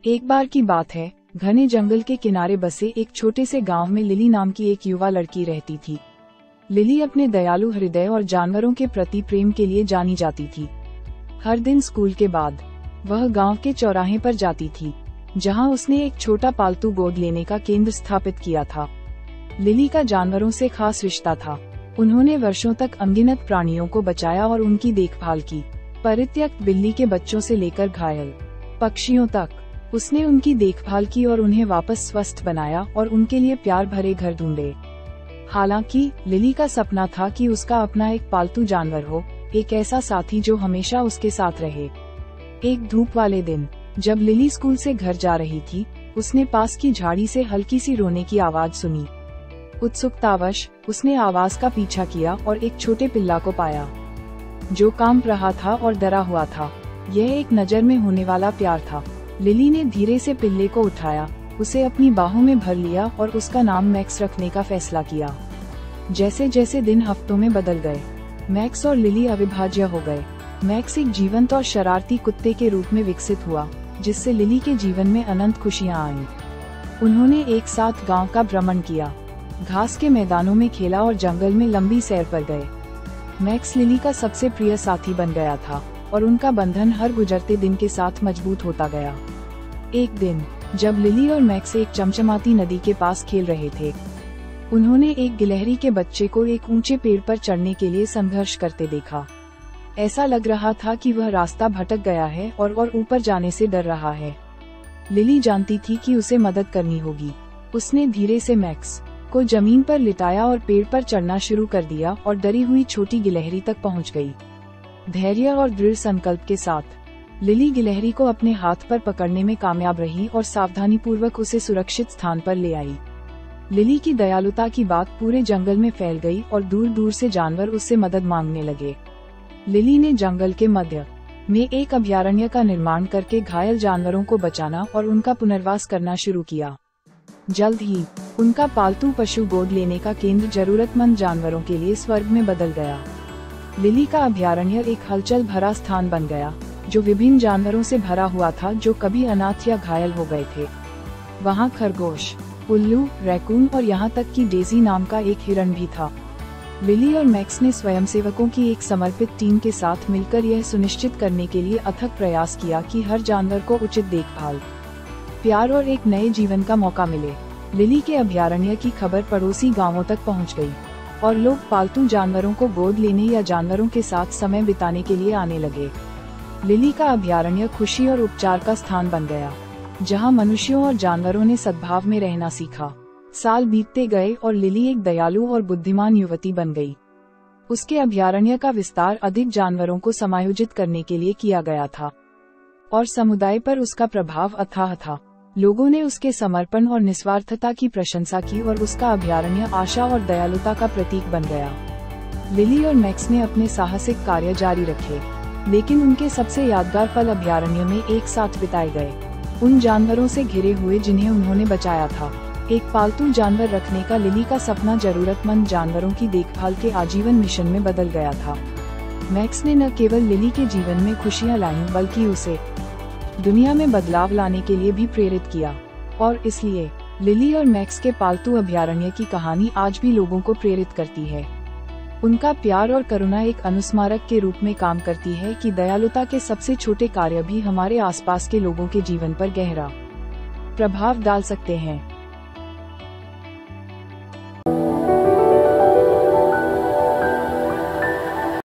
एक बार की बात है, घने जंगल के किनारे बसे एक छोटे से गांव में लिली नाम की एक युवा लड़की रहती थी। लिली अपने दयालु हृदय और जानवरों के प्रति प्रेम के लिए जानी जाती थी। हर दिन स्कूल के बाद वह गांव के चौराहे पर जाती थी, जहां उसने एक छोटा पालतू गोद लेने का केंद्र स्थापित किया था। लिली का जानवरों से खास रिश्ता था। उन्होंने वर्षों तक अनगिनत प्राणियों को बचाया और उनकी देखभाल की। परित्यक्त बिल्ली के बच्चों से लेकर घायल पक्षियों तक उसने उनकी देखभाल की और उन्हें वापस स्वस्थ बनाया और उनके लिए प्यार भरे घर ढूंढे। हालांकि लिली का सपना था कि उसका अपना एक पालतू जानवर हो, एक ऐसा साथी जो हमेशा उसके साथ रहे। एक धूप वाले दिन जब लिली स्कूल से घर जा रही थी, उसने पास की झाड़ी से हल्की सी रोने की आवाज सुनी। उत्सुकतावश उसने आवाज का पीछा किया और एक छोटे पिल्ला को पाया, जो कांप रहा था और डरा हुआ था। यह एक नजर में होने वाला प्यार था। लिली ने धीरे से पिल्ले को उठाया, उसे अपनी बाहों में भर लिया और उसका नाम मैक्स रखने का फैसला किया। जैसे जैसे दिन हफ्तों में बदल गए, मैक्स और लिली अविभाज्य हो गए। मैक्स एक जीवंत और शरारती कुत्ते के रूप में विकसित हुआ, जिससे लिली के जीवन में अनंत खुशियां आईं। उन्होंने एक साथ गांव का भ्रमण किया, घास के मैदानों में खेला और जंगल में लंबी सैर पर गए। मैक्स लिली का सबसे प्रिय साथी बन गया था और उनका बंधन हर गुजरते दिन के साथ मजबूत होता गया। एक दिन जब लिली और मैक्स एक चमचमाती नदी के पास खेल रहे थे, उन्होंने एक गिलहरी के बच्चे को एक ऊंचे पेड़ पर चढ़ने के लिए संघर्ष करते देखा। ऐसा लग रहा था कि वह रास्ता भटक गया है और ऊपर जाने से डर रहा है। लिली जानती थी कि उसे मदद करनी होगी। उसने धीरे से मैक्स को जमीन पर लिटाया और पेड़ पर चढ़ना शुरू कर दिया और डरी हुई छोटी गिलहरी तक पहुंच गई। धैर्य और दृढ़ संकल्प के साथ लिली गिलहरी को अपने हाथ पर पकड़ने में कामयाब रही और सावधानीपूर्वक उसे सुरक्षित स्थान पर ले आई। लिली की दयालुता की बात पूरे जंगल में फैल गई और दूर दूर से जानवर उससे मदद मांगने लगे। लिली ने जंगल के मध्य में एक अभयारण्य का निर्माण करके घायल जानवरों को बचाना और उनका पुनर्वास करना शुरू किया। जल्द ही उनका पालतू पशु गोद लेने का केंद्र जरूरतमंद जानवरों के लिए स्वर्ग में बदल गया। लिली का अभयारण्य एक हलचल भरा स्थान बन गया, जो विभिन्न जानवरों से भरा हुआ था जो कभी अनाथ या घायल हो गए थे। वहाँ खरगोश, उल्लू, रैकून और यहाँ तक कि डेजी नाम का एक हिरण भी था। लिली और मैक्स ने स्वयंसेवकों की एक समर्पित टीम के साथ मिलकर यह सुनिश्चित करने के लिए अथक प्रयास किया कि हर जानवर को उचित देखभाल, प्यार और एक नए जीवन का मौका मिले। लिली के अभयारण्य की खबर पड़ोसी गांवों तक पहुंच गई और लोग पालतू जानवरों को गोद लेने या जानवरों के साथ समय बिताने के लिए आने लगे। लिली का अभयारण्य खुशी और उपचार का स्थान बन गया, जहां मनुष्यों और जानवरों ने सद्भाव में रहना सीखा। साल बीतते गए और लिली एक दयालु और बुद्धिमान युवती बन गई। उसके अभयारण्य का विस्तार अधिक जानवरों को समायोजित करने के लिए किया गया था और समुदाय पर उसका प्रभाव अथाह था। लोगों ने उसके समर्पण और निस्वार्थता की प्रशंसा की और उसका अभयारण्य आशा और दयालुता का प्रतीक बन गया। लिली और मैक्स ने अपने साहसिक कार्य जारी रखे, लेकिन उनके सबसे यादगार पल अभयारण्य में एक साथ बिताए गए, उन जानवरों से घिरे हुए जिन्हें उन्होंने बचाया था। एक पालतू जानवर रखने का लिली का सपना जरूरतमंद जानवरों की देखभाल के आजीवन मिशन में बदल गया था। मैक्स ने न केवल लिली के जीवन में खुशियां लाईं, बल्कि उसे दुनिया में बदलाव लाने के लिए भी प्रेरित किया। और इसलिए लिली और मैक्स के पालतू अभयारण्य की कहानी आज भी लोगों को प्रेरित करती है। उनका प्यार और करुणा एक अनुस्मारक के रूप में काम करती है कि दयालुता के सबसे छोटे कार्य भी हमारे आसपास के लोगों के जीवन पर गहरा प्रभाव डाल सकते हैं।